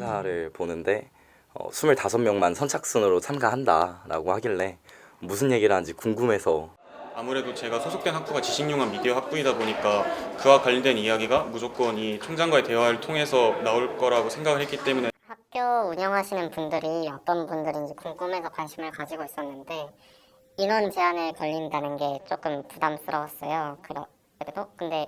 행사를 보는데 25명만 선착순으로 참가한다라고 하길래 무슨 얘기를 하는지 궁금해서. 아무래도 제가 소속된 학부가 지식융합 미디어 학부이다 보니까 그와 관련된 이야기가 무조건 이 총장과의 대화를 통해서 나올 거라고 생각을 했기 때문에 학교 운영하시는 분들이 어떤 분들인지 궁금해서 관심을 가지고 있었는데 인원 제한에 걸린다는 게 조금 부담스러웠어요. 그래도 근데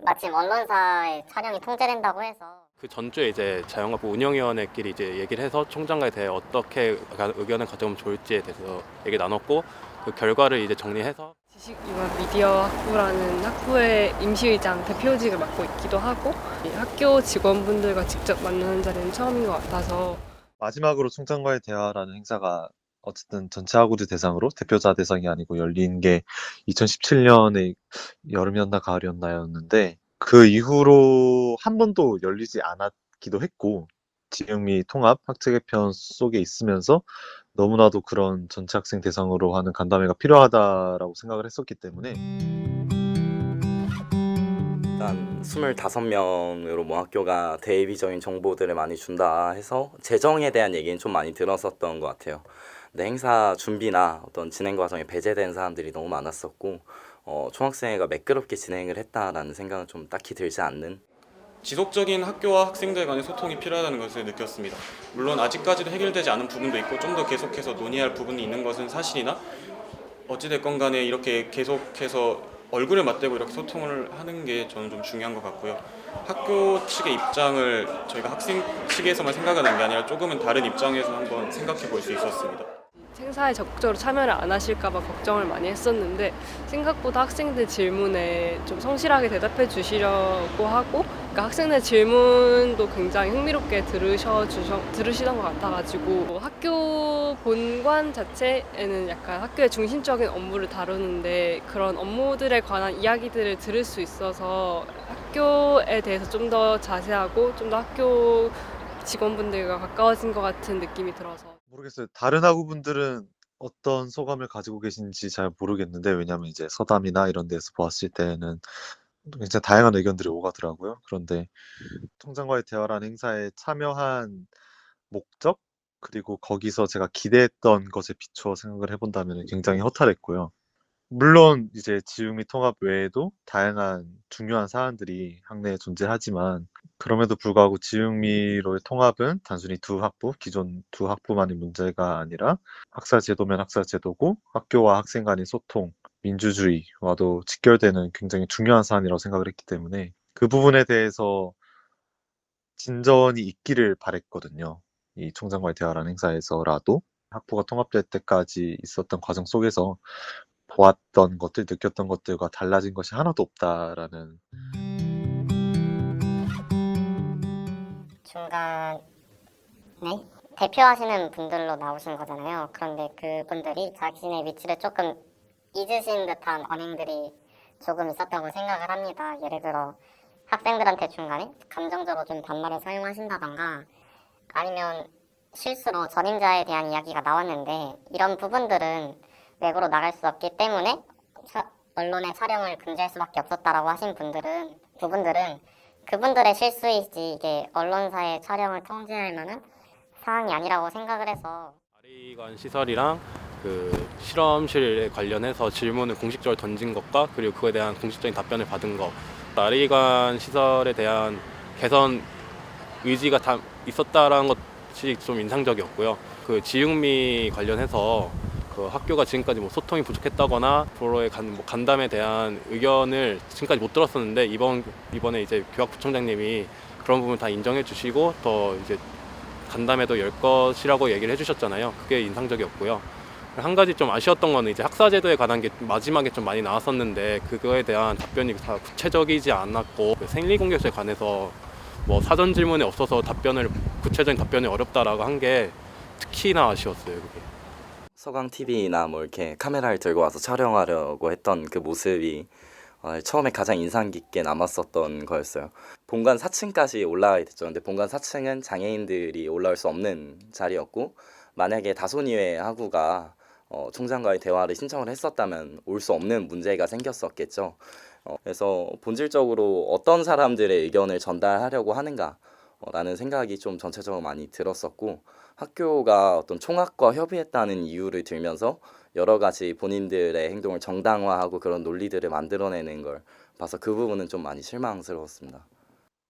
마침 언론사의 촬영이 통제된다고 해서 그 전주에 이제 자영업부 운영위원회끼리 이제 얘기를 해서 총장과에 대해 어떻게 의견을 가져오면 좋을지에 대해서 얘기 나눴고 그 결과를 이제 정리해서 지식융합 미디어 학부라는 학부의 임시의장 대표직을 맡고 있기도 하고 이 학교 직원분들과 직접 만나는 자리는 처음인 것 같아서 마지막으로 총장과의 대화라는 행사가 어쨌든 전체 학우들 대상으로 대표자 대상이 아니고 열린 게 2017년에 여름이었나 가을이었나였는데 그 이후로 한 번도 열리지 않았기도 했고 지흥미 통합 학제 개편 속에 있으면서 너무나도 그런 전체 학생 대상으로 하는 간담회가 필요하다라고 생각을 했었기 때문에 일단 25명으로 뭐 학교가 대비적인 정보들을 많이 준다 해서 재정에 대한 얘기는 좀 많이 들었었던 것 같아요. 근데 행사 준비나 어떤 진행 과정에 배제된 사람들이 너무 많았었고 총학생회가 매끄럽게 진행을 했다라는 생각은 좀 딱히 들지 않는. 지속적인 학교와 학생들 간의 소통이 필요하다는 것을 느꼈습니다. 물론 아직까지도 해결되지 않은 부분도 있고 좀 더 계속해서 논의할 부분이 있는 것은 사실이나 어찌됐건 간에 이렇게 계속해서 얼굴을 맞대고 이렇게 소통을 하는 게 저는 좀 중요한 것 같고요. 학교 측의 입장을 저희가 학생 측에서만 생각하는 게 아니라 조금은 다른 입장에서 한번 생각해 볼 수 있었습니다. 행사에 적극적으로 참여를 안 하실까 봐 걱정을 많이 했었는데 생각보다 학생들 질문에 좀 성실하게 대답해 주시려고 하고 그러니까 학생들 질문도 굉장히 흥미롭게 들으시던 것 같아가지고 학교 본관 자체에는 약간 학교의 중심적인 업무를 다루는데 그런 업무들에 관한 이야기들을 들을 수 있어서 학교에 대해서 좀 더 자세하고 좀 더 학교 직원분들과 가까워진 것 같은 느낌이 들어서 모르겠어요. 다른 학우분들은 어떤 소감을 가지고 계신지 잘 모르겠는데 왜냐하면 이제 서담이나 이런 데서 보았을 때는 굉장히 다양한 의견들이 오가더라고요. 그런데 총장과의 대화라는 행사에 참여한 목적 그리고 거기서 제가 기대했던 것에 비추어 생각을 해본다면 굉장히 허탈했고요. 물론 이제 지음이 통합 외에도 다양한 중요한 사안들이 학내에 존재하지만 그럼에도 불구하고 지음미로의 통합은 단순히 두 학부, 기존 두 학부만의 문제가 아니라 학사 제도면 학사 제도고 학교와 학생 간의 소통, 민주주의와도 직결되는 굉장히 중요한 사안이라고 생각을 했기 때문에 그 부분에 대해서 진전이 있기를 바랬거든요. 이 총장과의 대화라는 행사에서라도 학부가 통합될 때까지 있었던 과정 속에서 보았던 것들, 느꼈던 것들과 달라진 것이 하나도 없다라는. 중간에 대표하시는 분들로 나오신 거잖아요. 그런데 그분들이 자신의 위치를 조금 잊으신 듯한 언행들이 조금 있었다고 생각을 합니다. 예를 들어 학생들한테 중간에 감정적으로 좀 반말을 사용하신다던가 아니면 실수로 전임자에 대한 이야기가 나왔는데 이런 부분들은 외부로 나갈 수 없기 때문에 언론의 촬영을 금지할 수밖에 없었다라고 하신 부분들은 그분들의 실수이지 이게 언론사의 촬영을 통제할 만한 사항이 아니라고 생각을 해서 아리관 시설이랑 그 실험실에 관련해서 질문을 공식적으로 던진 것과 그리고 그거에 대한 공식적인 답변을 받은 것 아리관 시설에 대한 개선 의지가 다 있었다라는 것이 좀 인상적이었고요. 그 지육미 관련해서 그 학교가 지금까지 뭐 소통이 부족했다거나 프로의 간담에 대한 의견을 지금까지 못 들었었는데 이번에 이제 교학부총장님이 그런 부분 다 인정해 주시고 더 이제 간담회도 열 것이라고 얘기를 해주셨잖아요. 그게 인상적이었고요. 한 가지 좀 아쉬웠던 거는 이제 학사제도에 관한 게 마지막에 좀 많이 나왔었는데 그거에 대한 답변이 다 구체적이지 않았고 생리공격에 관해서 뭐 사전 질문에 없어서 구체적인 답변이 어렵다라고 한 게 특히나 아쉬웠어요. 그게. 서강 TV나 뭐 이렇게 카메라를 들고 와서 촬영하려고 했던 그 모습이 처음에 가장 인상 깊게 남았었던 거였어요. 본관 4층까지 올라가게 됐죠. 근데 본관 4층은 장애인들이 올라올 수 없는 자리였고 만약에 다손이회 학우가 총장과의 대화를 신청을 했었다면 올 수 없는 문제가 생겼었겠죠. 그래서 본질적으로 어떤 사람들의 의견을 전달하려고 하는가, 라는 생각이 좀 전체적으로 많이 들었었고 학교가 어떤 총학과 협의했다는 이유를 들면서 여러 가지 본인들의 행동을 정당화하고 그런 논리들을 만들어내는 걸 봐서 그 부분은 좀 많이 실망스러웠습니다.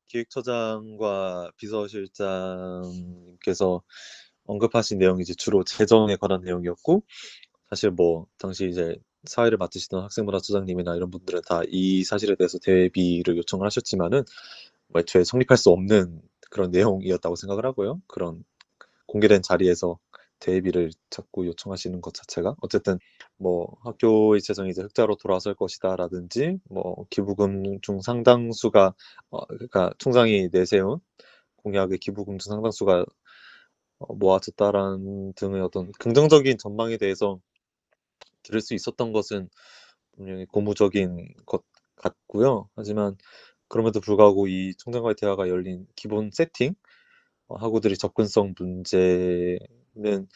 기획처장과 비서실장님께서 언급하신 내용이 이제 주로 재정에 관한 내용이었고, 사실 뭐 당시 이제 사회를 맡으시던 학생문화처장님이나 이런 분들은 다 이 사실에 대해서 대비를 요청을 하셨지만은 뭐 애초에 성립할 수 없는 그런 내용이었다고 생각을 하고요. 그런 공개된 자리에서 대비를 자꾸 요청하시는 것 자체가 어쨌든 뭐 학교의 재정이 이제 흑자로 돌아설 것이다라든지 뭐 기부금 중 상당수가 그러니까 총장이 내세운 공약의 기부금 중 상당수가 모아졌다라는 등의 어떤 긍정적인 전망에 대해서 들을 수 있었던 것은 분명히 고무적인 것 같고요. 하지만 그럼에도 불구하고 이 총장과의 대화가 열린 기본 세팅, 학우들의 접근성 문제는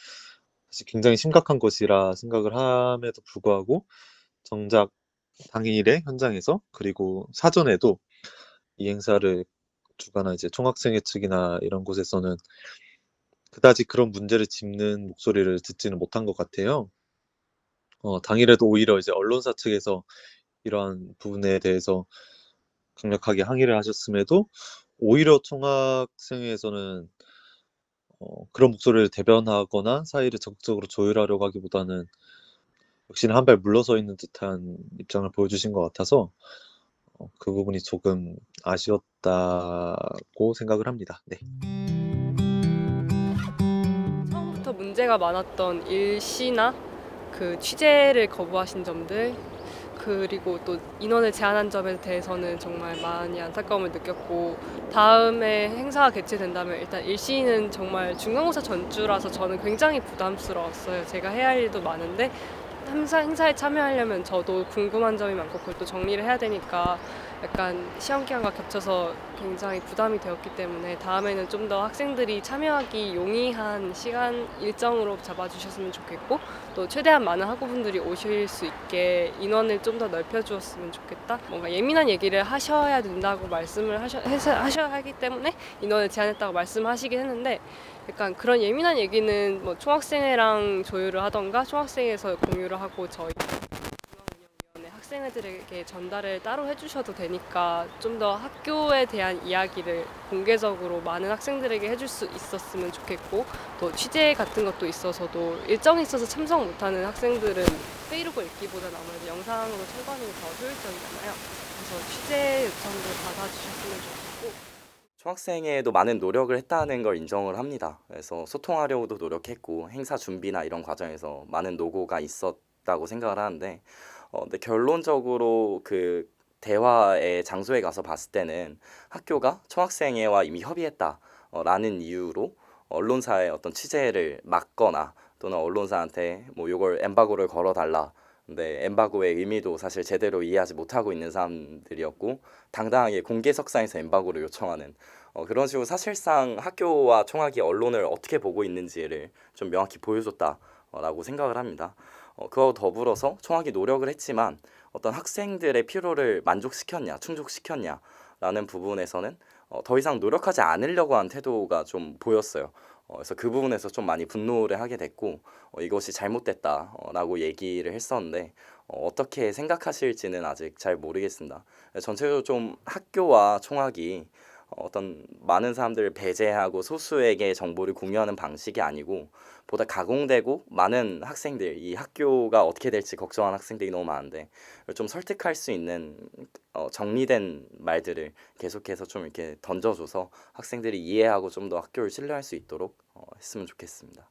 사실 굉장히 심각한 것이라 생각을 함에도 불구하고 정작 당일에 현장에서 그리고 사전에도 이 행사를 주관한 이제 총학생회 측이나 이런 곳에서는 그다지 그런 문제를 짚는 목소리를 듣지는 못한 것 같아요. 당일에도 오히려 이제 언론사 측에서 이러한 부분에 대해서 강력하게 항의를 하셨음에도 오히려 총학생회에서는 그런 목소리를 대변하거나 사이를 적극적으로 조율하려고 하기보다는 역시나 한 발 물러서 있는 듯한 입장을 보여주신 것 같아서 그 부분이 조금 아쉬웠다고 생각을 합니다. 네. 처음부터 문제가 많았던 일시나 그 취재를 거부하신 점들 그리고 또 인원을 제한한 점에 대해서는 정말 많이 안타까움을 느꼈고 다음에 행사가 개최된다면 일단 일시는 정말 중간고사 전주라서 저는 굉장히 부담스러웠어요. 제가 해야 할 일도 많은데 행사에 참여하려면 저도 궁금한 점이 많고 그걸 또 정리를 해야 되니까 약간 시험 기간과 겹쳐서 굉장히 부담이 되었기 때문에 다음에는 좀 더 학생들이 참여하기 용이한 시간 일정으로 잡아주셨으면 좋겠고 또 최대한 많은 학우분들이 오실 수 있게 인원을 좀 더 넓혀주었으면 좋겠다. 뭔가 예민한 얘기를 하셔야 된다고 말씀을 하셔야 하기 때문에 인원을 제한했다고 말씀하시긴 했는데 약간 그런 예민한 얘기는 뭐 총학생회랑 조율을 하던가 총학생회에서 공유를 하고 저희 중앙운영위원회 학생회들에게 전달을 따로 해주셔도 되니까 좀 더 학교에 대한 이야기를 공개적으로 많은 학생들에게 해줄 수 있었으면 좋겠고 또 취재 같은 것도 있어서도 일정이 있어서 참석 못하는 학생들은 페이로그 읽기보다는 아무래도 영상으로 참고하는 게 더 효율적이잖아요. 그래서 취재 요청도 받아주셨으면 좋겠고 총학생회에도 많은 노력을 했다는 걸 인정을 합니다. 그래서 소통하려고도 노력했고 행사 준비나 이런 과정에서 많은 노고가 있었다고 생각을 하는데 근데 결론적으로 그 대화의 장소에 가서 봤을 때는 학교가 총학생회와 이미 협의했다 라는 이유로 언론사의 어떤 취재를 막거나 또는 언론사한테 뭐 요걸 엠바고를 걸어달라. 근데 엠바고의 의미도 사실 제대로 이해하지 못하고 있는 사람들이었고 당당하게 공개석상에서 엠바고를 요청하는 그런 식으로 사실상 학교와 총학이 언론을 어떻게 보고 있는지를 좀 명확히 보여줬다라고 생각을 합니다. 그와 더불어서 총학이 노력을 했지만 어떤 학생들의 필요를 만족시켰냐, 충족시켰냐라는 부분에서는 더 이상 노력하지 않으려고 한 태도가 좀 보였어요. 그래서 그 부분에서 좀 많이 분노를 하게 됐고 이것이 잘못됐다라고 얘기를 했었는데 어떻게 생각하실지는 아직 잘 모르겠습니다. 전체적으로 좀 학교와 총학이 어떤 많은 사람들을 배제하고 소수에게 정보를 공유하는 방식이 아니고 보다 가공되고 많은 학생들, 이 학교가 어떻게 될지 걱정하는 학생들이 너무 많은데 좀 설득할 수 있는 정리된 말들을 계속해서 좀 이렇게 던져줘서 학생들이 이해하고 좀 더 학교를 신뢰할 수 있도록 했으면 좋겠습니다.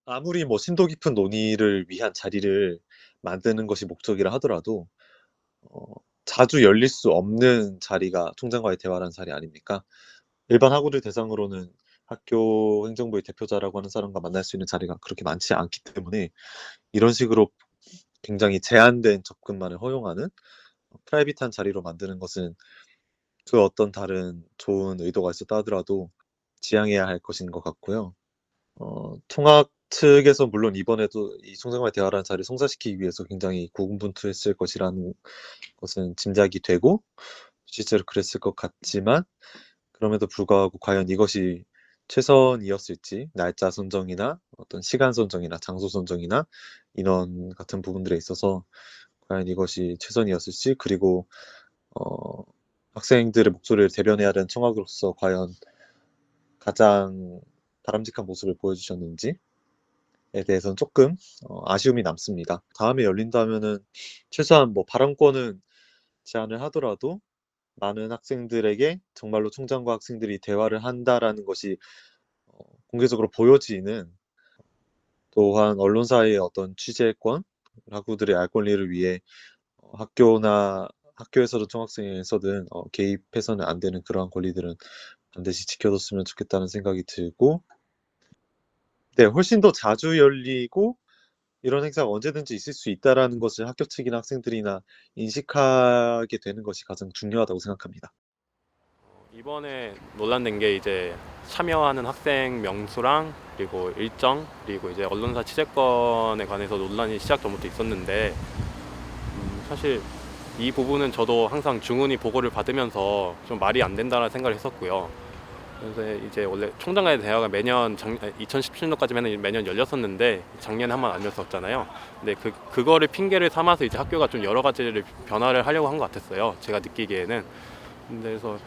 아무리 뭐 심도 깊은 논의를 위한 자리를 만드는 것이 목적이라 하더라도 어, 자주 열릴 수 없는 자리가 총장과의 대화라는 자리 아닙니까? 일반 학우들 대상으로는 학교 행정부의 대표자라고 하는 사람과 만날 수 있는 자리가 그렇게 많지 않기 때문에 이런 식으로 굉장히 제한된 접근만을 허용하는 프라이빗한 자리로 만드는 것은 그 어떤 다른 좋은 의도가 있었다 하더라도 지양해야 할 것인 것 같고요. 통합 측에서 물론 이번에도 이 총장과의 대화라는 자리를 성사시키기 위해서 굉장히 고군분투했을 것이라는 것은 짐작이 되고 실제로 그랬을 것 같지만 그럼에도 불구하고 과연 이것이 최선이었을지, 날짜 선정이나 어떤 시간 선정이나 장소 선정이나 인원 같은 부분들에 있어서 과연 이것이 최선이었을지, 그리고 어, 학생들의 목소리를 대변해야 하는 청학으로서 과연 가장 바람직한 모습을 보여주셨는지에 대해서는 조금 아쉬움이 남습니다. 다음에 열린다면은 최소한 뭐 발언권은 제한을 하더라도 많은 학생들에게 정말로 총장과 학생들이 대화를 한다라는 것이 공개적으로 보여지는, 또한 언론사의 어떤 취재권, 학우들의 알 권리를 위해 학교에서든 총학생회에서든 개입해서는 안 되는 그러한 권리들은 반드시 지켜줬으면 좋겠다는 생각이 들고, 네, 훨씬 더 자주 열리고 이런 행사가 언제든지 있을 수 있다라는 것을 학교 측이나 학생들이나 인식하게 되는 것이 가장 중요하다고 생각합니다. 이번에 논란된 게 이제 참여하는 학생 명수랑 그리고 일정 그리고 이제 언론사 취재권에 관해서 논란이 시작 전부터 있었는데 사실 이 부분은 저도 항상 중훈이 보고를 받으면서 좀 말이 안 된다는 생각을 했었고요. 그래서 이제 원래 총장과의 대화가 매년 2017년까지는 매년 열렸었는데 작년에 한 번 안 열렸었잖아요. 근데 그거를 핑계를 삼아서 이제 학교가 좀 여러 가지를 변화를 하려고 한 것 같았어요. 제가 느끼기에는. 근데 그래서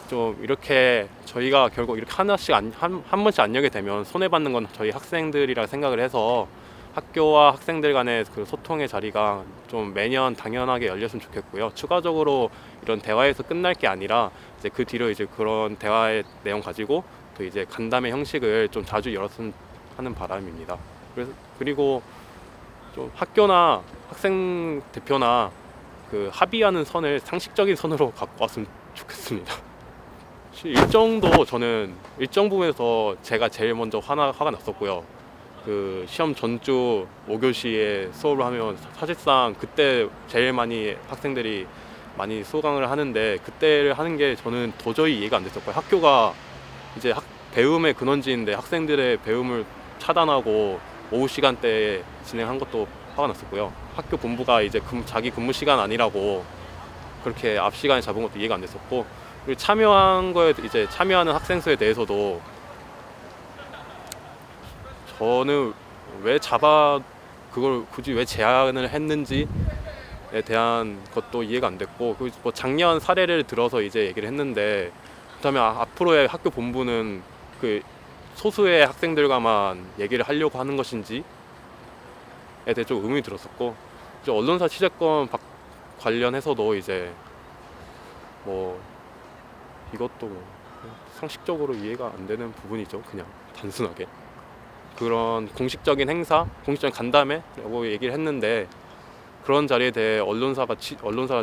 좀 이렇게 저희가 결국 이렇게 하나씩 한 번씩 안 열게 되면 손해 받는 건 저희 학생들이라 생각을 해서 학교와 학생들 간의 그 소통의 자리가 좀 매년 당연하게 열렸으면 좋겠고요. 추가적으로 이런 대화에서 끝날 게 아니라 이제 그 뒤로 이제 그런 대화의 내용 가지고 또 이제 간담회 형식을 좀 자주 열었으면 하는 바람입니다. 그리고 좀 학교나 학생 대표나 그 합의하는 선을 상식적인 선으로 갖고 왔으면 좋겠습니다. 일정도 저는 일정 부분에서 제가 제일 먼저 화가 났었고요. 그 시험 전주 5교시에 수업을 하면 사실상 그때 제일 많이 학생들이 많이 수강을 하는데 그때를 하는 게 저는 도저히 이해가 안 됐었고요. 학교가 이제 배움의 근원지인데 학생들의 배움을 차단하고 오후 시간대에 진행한 것도 화가 났었고요. 학교 본부가 이제 자기 근무 시간 아니라고 그렇게 앞 시간에 잡은 것도 이해가 안 됐었고, 그리고 참여한 거에 이제 참여하는 학생 수에 대해서도 저는 왜 그걸 굳이 왜 제한을 했는지에 대한 것도 이해가 안 됐고, 그리고 뭐 작년 사례를 들어서 이제 얘기를 했는데, 그다음에 앞으로의 학교 본부는 그 소수의 학생들과만 얘기를 하려고 하는 것인지에 대해 좀 의문이 들었었고, 이제 언론사 취재권 관련해서도 이제 뭐 이것도 뭐 상식적으로 이해가 안 되는 부분이죠. 그냥 단순하게 그런 공식적인 행사, 공식적인 간담회라고 얘기를 했는데 그런 자리에 대해 언론사가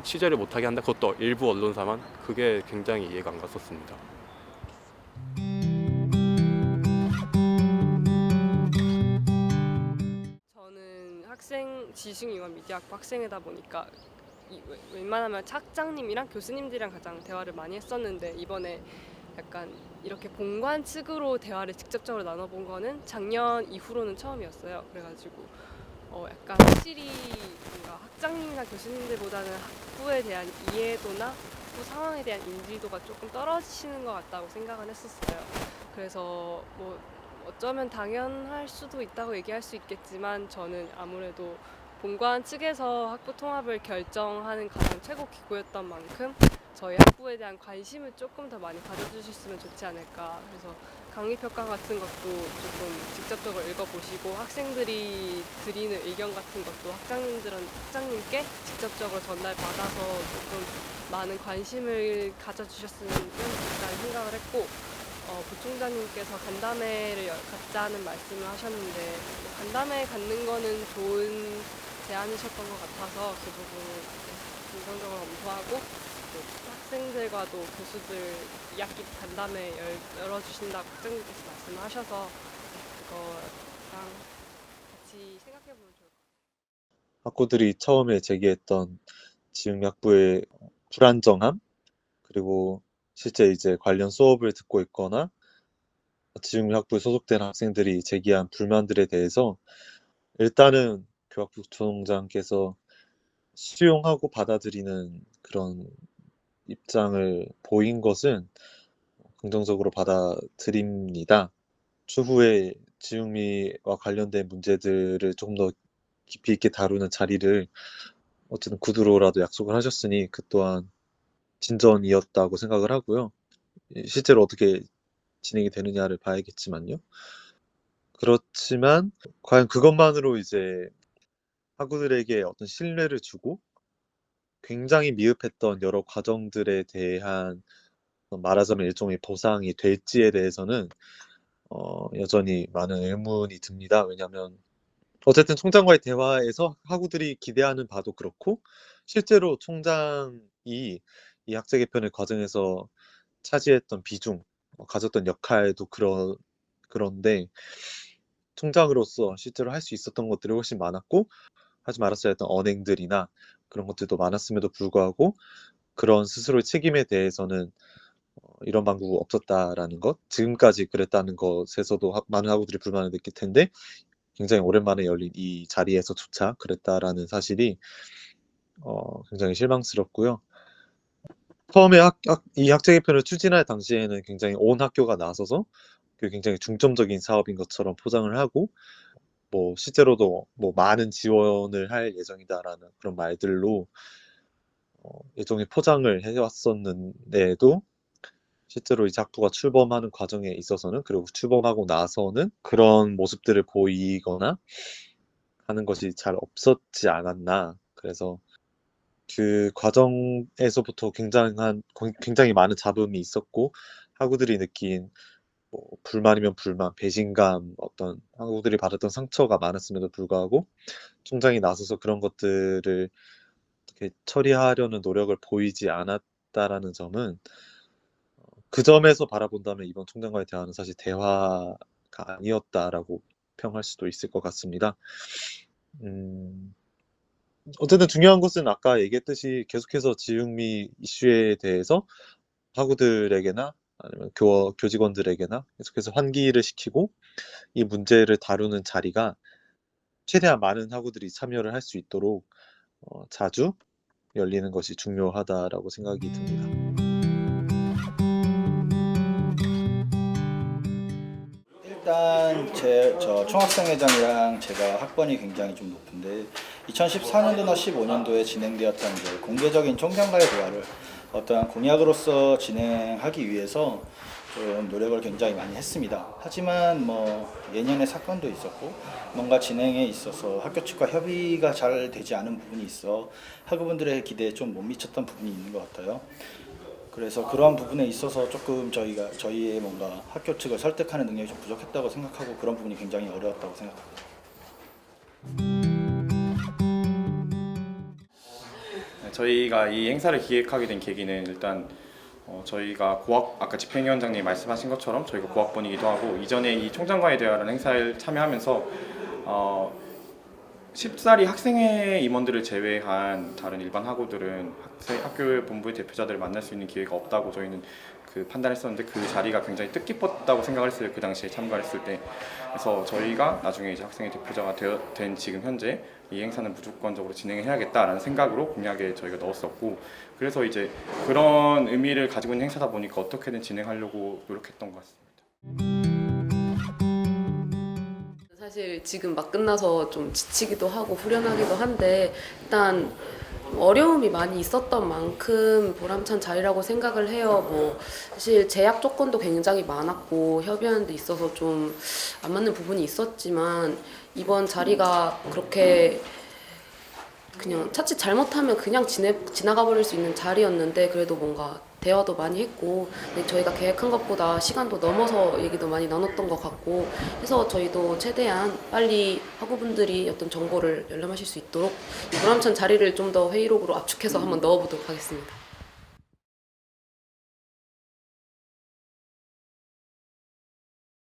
취재를 못하게 한다. 그것도 일부 언론사만. 그게 굉장히 이해가 안 갔었습니다. 저는 지식인권 미디어학부 학생이다 보니까 웬만하면 학장님이랑 교수님들이랑 가장 대화를 많이 했었는데, 이번에 약간 이렇게 본관 측으로 대화를 직접적으로 나눠본 거는 작년 이후로는 처음이었어요. 그래가지고 약간 확실히 뭔가 학장님이나 교수님들보다는 학부에 대한 이해도나 학부 상황에 대한 인지도가 조금 떨어지시는 것 같다고 생각은 했었어요. 그래서 뭐 어쩌면 당연할 수도 있다고 얘기할 수 있겠지만, 저는 아무래도 본관 측에서 학부 통합을 결정하는 가장 최고 기구였던 만큼 저희 학부에 대한 관심을 조금 더 많이 가져주셨으면 좋지 않을까. 그래서 강의평가 같은 것도 조금 직접적으로 읽어보시고, 학생들이 드리는 의견 같은 것도 학장님께 직접적으로 전달받아서 조금 많은 관심을 가져주셨으면 좋겠다는 생각을 했고, 부총장님께서 간담회를 갖자는 말씀을 하셨는데, 간담회 갖는 거는 좋은 제안이셨던 것 같아서 그 부분을 긍정적으로 검토하고, 학생들과도 교수들 2학기 간담회 열어주신다고 학장님께서 말씀을 하셔서 그거랑 같이 생각해보면 좋을 것 같아요. 학부들이 처음에 제기했던 지흥학부의 불안정함, 그리고 실제 이제 관련 수업을 듣고 있거나 지흥학부에 소속된 학생들이 제기한 불만들에 대해서 일단은 교학부 부총장께서 수용하고 받아들이는 그런 입장을 보인 것은 긍정적으로 받아들입니다. 추후에 지육미와 관련된 문제들을 조금 더 깊이 있게 다루는 자리를 어쨌든 구두로라도 약속을 하셨으니 그 또한 진전이었다고 생각을 하고요. 실제로 어떻게 진행이 되느냐를 봐야겠지만요. 그렇지만 과연 그것만으로 이제 학우들에게 어떤 신뢰를 주고 굉장히 미흡했던 여러 과정들에 대한 말하자면 일종의 보상이 될지에 대해서는 여전히 많은 의문이 듭니다. 왜냐하면 어쨌든 총장과의 대화에서 학우들이 기대하는 바도 그렇고 실제로 총장이 이 학제 개편의 과정에서 차지했던 비중, 가졌던 역할도 그런데 총장으로서 실제로 할 수 있었던 것들이 훨씬 많았고 하지 말았어야 했던 언행들이나 그런 것들도 많았음에도 불구하고 그런 스스로의 책임에 대해서는 이런 방구가 없었다라는 것, 지금까지 그랬다는 것에서도 많은 학우들이 불만을 느낄 텐데 굉장히 오랜만에 열린 이 자리에서조차 그랬다라는 사실이 굉장히 실망스럽고요. 처음에 이 학제 개편을 추진할 당시에는 굉장히 온 학교가 나서서 굉장히 중점적인 사업인 것처럼 포장을 하고 뭐 실제로도 뭐 많은 지원을 할 예정이다라는 그런 말들로 일종의 포장을 해왔었는데도 실제로 이제 학부가 출범하는 과정에 있어서는 그리고 출범하고 나서는 그런 모습들을 보이거나 하는 것이 잘 없었지 않았나. 그래서 그 과정에서부터 굉장히 많은 잡음이 있었고 학우들이 느낀 뭐 불만이면 불만, 배신감, 어떤 학우들이 받았던 상처가 많았음에도 불구하고 총장이 나서서 그런 것들을 어떻게 처리하려는 노력을 보이지 않았다라는 점은 그 점에서 바라본다면 이번 총장과의 대화는 사실 대화가 아니었다라고 평할 수도 있을 것 같습니다. 어쨌든 중요한 것은 아까 얘기했듯이 계속해서 지육미 이슈에 대해서 학우들에게나 아니면 교직원들에게나 계속해서 환기를 시키고 이 문제를 다루는 자리가 최대한 많은 학우들이 참여를 할 수 있도록 자주 열리는 것이 중요하다라고 생각이 듭니다. 일단 저 총학생회장이랑 제가 학번이 굉장히 좀 높은데 2014년도나 15년도에 진행되었던 이제 공개적인 총장과의 대화를 어떠한 공약으로서 진행하기 위해서 좀 노력을 굉장히 많이 했습니다. 하지만 뭐 예년에 사건도 있었고 뭔가 진행에 있어서 학교 측과 협의가 잘 되지 않은 부분이 있어 학우분들의 기대에 좀 못 미쳤던 부분이 있는 것 같아요. 그래서 그러한 부분에 있어서 조금 저희의 뭔가 학교 측을 설득하는 능력이 좀 부족했다고 생각하고 그런 부분이 굉장히 어려웠다고 생각합니다. 저희가 이 행사를 기획하게 된 계기는 일단 저희가 아까 집행위원장님이 말씀하신 것처럼 저희가 고학번이기도 하고 이전에 이 총장과의 대화라는 행사에 참여하면서 쉽사리 학생회 임원들을 제외한 다른 일반 학우들은 학교 본부의 대표자들을 만날 수 있는 기회가 없다고 저희는 판단했었는데 그 자리가 굉장히 뜻깊었다고 생각을 했어요. 그 당시에 참가했을 때. 그래서 저희가 나중에 이제 학생회 대표자가 된 지금 현재 이 행사는 무조건적으로 진행해야겠다라는 생각으로 공약에 저희가 넣었었고 그래서 이제 그런 의미를 가지고 있는 행사다 보니까 어떻게든 진행하려고 노력했던 것 같습니다. 사실 지금 막 끝나서 좀 지치기도 하고 후련하기도 한데 일단 어려움이 많이 있었던 만큼 보람찬 자리라고 생각을 해요. 뭐 사실 제약 조건도 굉장히 많았고 협의하는 데 있어서 좀 안 맞는 부분이 있었지만 이번 자리가 그렇게 그냥 자칫 잘못하면 그냥 지나가 버릴 수 있는 자리였는데 그래도 뭔가 대화도 많이 했고 저희가 계획한 것보다 시간도 넘어서 얘기도 많이 나눴던 것 같고 해서 저희도 최대한 빨리 학우분들이 어떤 정보를 열람하실 수 있도록 이 보람찬 자리를 좀 더 회의록으로 압축해서 한번 넣어보도록 하겠습니다.